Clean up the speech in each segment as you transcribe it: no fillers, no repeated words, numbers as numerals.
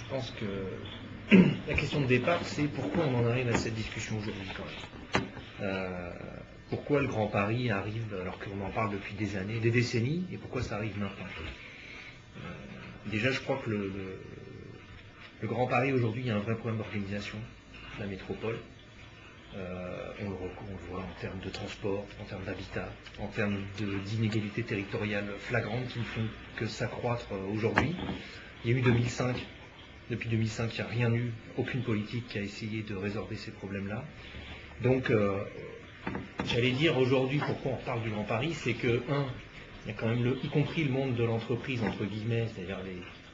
pense que la question de départ, c'est pourquoi on en arrive à cette discussion aujourd'hui quand même. Pourquoi le Grand Paris arrive, alors qu'on en parle depuis des années, des décennies, et pourquoi ça arrive maintenant. Déjà, je crois que le Grand Paris, aujourd'hui, il y a un vrai problème d'organisation de la métropole. On le voit en termes de transport, en termes d'habitat, en termes d'inégalités territoriales flagrantes qui ne font que s'accroître aujourd'hui. Il y a eu 2005. Depuis 2005, il n'y a rien eu, aucune politique qui a essayé de résorber ces problèmes-là. Donc, j'allais dire aujourd'hui, pourquoi on parle du Grand Paris, c'est que, il y a quand même, y compris le monde de l'entreprise, entre guillemets, c'est-à-dire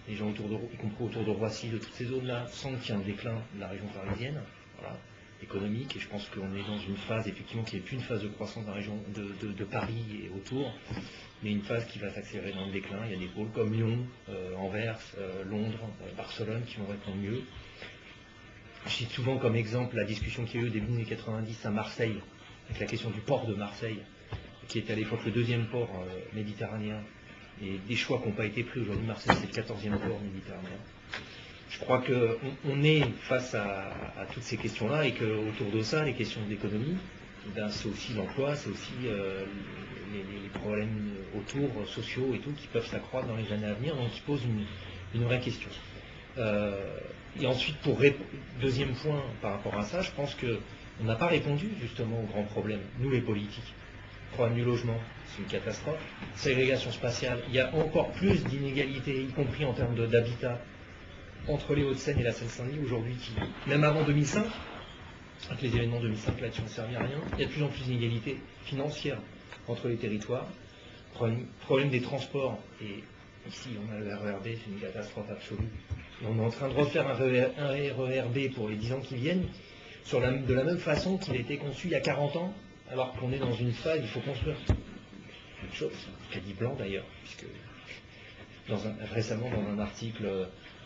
les gens y compris autour de Roissy, de toutes ces zones-là, sentent qu'il y a un déclin de la région parisienne, voilà, économique, et je pense qu'on est dans une phase, effectivement, qui n'est plus une phase de croissance de la région de Paris et autour, mais une phase qui va s'accélérer dans le déclin. Il y a des pôles comme Lyon, Anvers, Londres, Barcelone qui vont répondre mieux. Je cite souvent comme exemple la discussion qu'il y a eu au début des années 90 à Marseille, avec la question du port de Marseille, qui était à l'époque le deuxième port méditerranéen, et des choix qui n'ont pas été pris. Aujourd'hui, Marseille, c'est le 14e port méditerranéen. Je crois qu'on est face à toutes ces questions-là, et qu'autour de ça, les questions d'économie, c'est aussi l'emploi, c'est aussi les problèmes autour, sociaux et tout, qui peuvent s'accroître dans les années à venir, donc qui posent une vraie question. Et ensuite, deuxième point par rapport à ça, je pense qu'on n'a pas répondu justement aux grands problèmes, nous les politiques. Problème du logement, c'est une catastrophe. Ségrégation spatiale, il y a encore plus d'inégalités, y compris en termes d'habitat, entre les Hauts-de-Seine et la Seine-Saint-Denis aujourd'hui, même avant 2005, avec les événements 2005 là-dessus, on ne servait à rien, il y a de plus en plus d'inégalités financières entre les territoires. Problème des transports, et ici on a le RERB, c'est une catastrophe absolue. Et on est en train de refaire un RERB pour les 10 ans qui viennent, de la même façon qu'il a été conçu il y a 40 ans, alors qu'on est dans une phase, il faut construire quelque chose, qu'a dit Blanc d'ailleurs, puisque récemment dans un article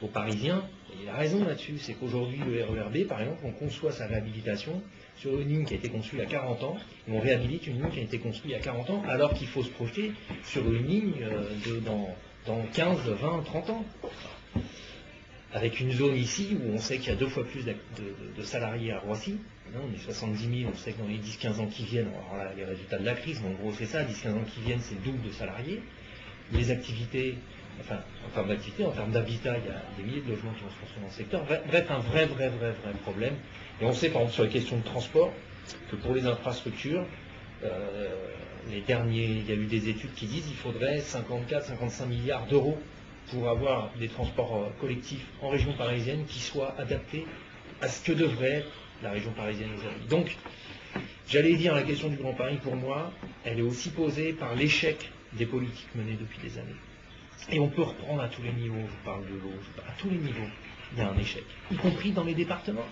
au Parisien, et il a raison là-dessus, c'est qu'aujourd'hui le RERB, par exemple, on conçoit sa réhabilitation sur une ligne qui a été conçue il y a 40 ans, et on réhabilite une ligne qui a été construite il y a 40 ans, alors qu'il faut se projeter sur une ligne dans 15, 20, 30 ans. Avec une zone ici où on sait qu'il y a 2 fois plus de salariés à Roissy. Là, on est 70 000, on sait que dans les 10-15 ans qui viennent, alors là, les résultats de la crise, mais en gros c'est ça, 10-15 ans qui viennent, c'est le double de salariés. Les activités, enfin, en termes d'activité, en termes d'habitat, il y a des milliers de logements qui vont se construire dans le secteur. Bref, un vrai problème. Et on sait, par exemple, sur les questions de transport, que pour les infrastructures, il y a eu des études qui disent qu'il faudrait 54-55 milliards d'euros pour avoir des transports collectifs en région parisienne qui soient adaptés à ce que devrait être la région parisienne aujourd'hui. Donc, j'allais dire, la question du Grand Paris, pour moi, elle est aussi posée par l'échec des politiques menées depuis des années. Et on peut reprendre à tous les niveaux, je parle de l'eau, à tous les niveaux, il y a un échec, y compris dans les départements.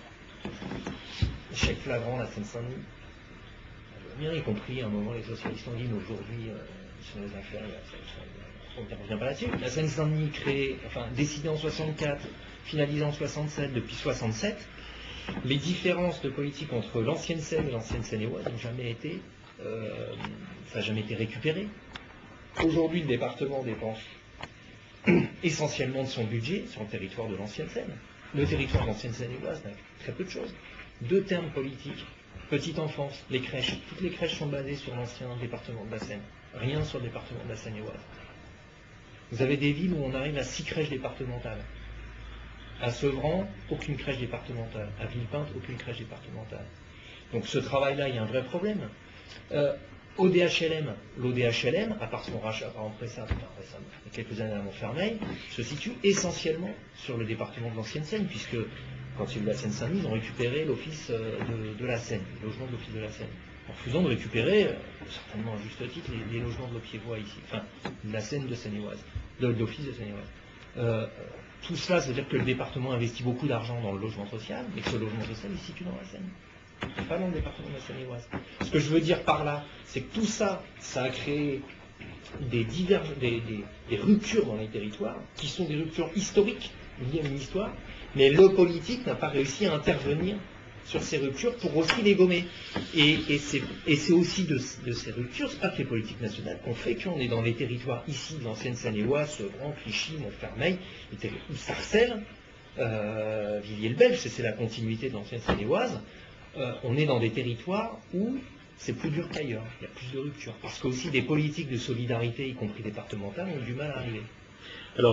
Échec flagrant, la Seine-Saint-Denis, y compris à un moment les socialistes ont dit, mais aujourd'hui, sur les affaires, on ne revient pas là-dessus. La Seine-Saint-Denis décidée en 64, finalisée en 67, depuis 67, les différences de politique entre l'ancienne Seine et l'ancienne Seine-et-Oise n'ont jamais été, ça n'a jamais été récupéré. Aujourd'hui, le département dépense essentiellement de son budget sur le territoire de l'ancienne Seine. Le territoire de l'ancienne Seine-et-Oise n'a très peu de choses. 2 termes politiques. Petite enfance, les crèches. Toutes les crèches sont basées sur l'ancien département de la Seine. Rien sur le département de la Seine-et-Oise. Vous avez des villes où on arrive à 6 crèches départementales. À Sevran, aucune crèche départementale. À Villepinte, aucune crèche départementale. Donc ce travail-là, il y a un vrai problème. ODHLM, l'ODHLM, à part son rachat par récemment, il y a quelques années à Montfermeil, se situe essentiellement sur le département de l'ancienne Seine, puisque quand il y a eu la Seine-Saint-Denis, ils ont récupéré l'office de la Seine, le logement de l'office de la Seine, en refusant de récupérer, certainement à juste titre, les logements de l'Oppiévois ici, enfin, de la Seine de Seine-et-Oise, de l'office de Seine-et-Oise. Tout cela, ça veut dire que le département investit beaucoup d'argent dans le logement social, mais que ce logement social il se situe dans la Seine. Pas dans le département de la Seine-et-Oise. Ce que je veux dire par là, c'est que tout ça, ça a créé des ruptures dans les territoires, qui sont des ruptures historiques, liées à une histoire, mais le politique n'a pas réussi à intervenir sur ces ruptures pour aussi les gommer. Et c'est aussi de ces ruptures, c'est pas que les politiques nationales qu'on fait qu'on est dans les territoires ici de l'ancienne Seine-et-Oise, Sevran, Clichy, Montfermeil, où Sarcelles, Viviers-le-Belge, c'est la continuité de l'ancienne Seine-et-Oise, on est dans des territoires où c'est plus dur qu'ailleurs, il y a plus de rupture. Parce qu'aussi des politiques de solidarité, y compris départementales, ont du mal à arriver. Alors,